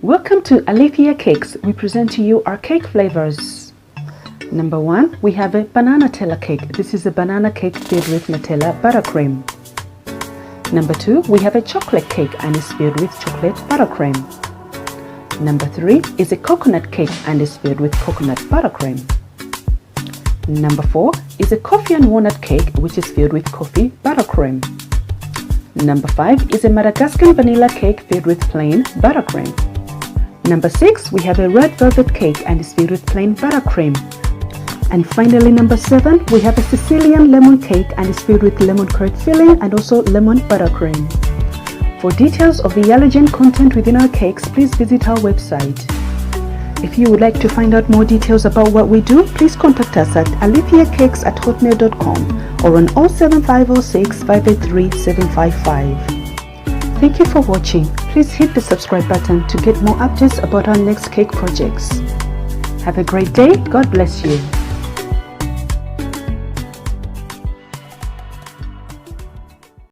Welcome to Aletheia Cakes. We present to you our cake flavors. Number 1, we have a Banananutella cake. This is a banana cake filled with Nutella buttercream. Number 2, we have a chocolate cake and is filled with chocolate buttercream. Number 3 is a coconut cake and is filled with coconut buttercream. Number 4 is a coffee and walnut cake which is filled with coffee buttercream. Number 5 is a Madagascan vanilla cake filled with plain buttercream. Number 6, we have a red velvet cake and is filled with plain buttercream. And finally, number 7, we have a Sicilian lemon cake and is filled with lemon curd filling and also lemon buttercream. For details of the allergen content within our cakes, please visit our website. If you would like to find out more details about what we do, please contact us at aletheiacakes@hotmail.com or on 07506 583 755. Thank you for watching. Please hit the subscribe button to get more updates about our next cake projects. Have a great day. God bless you.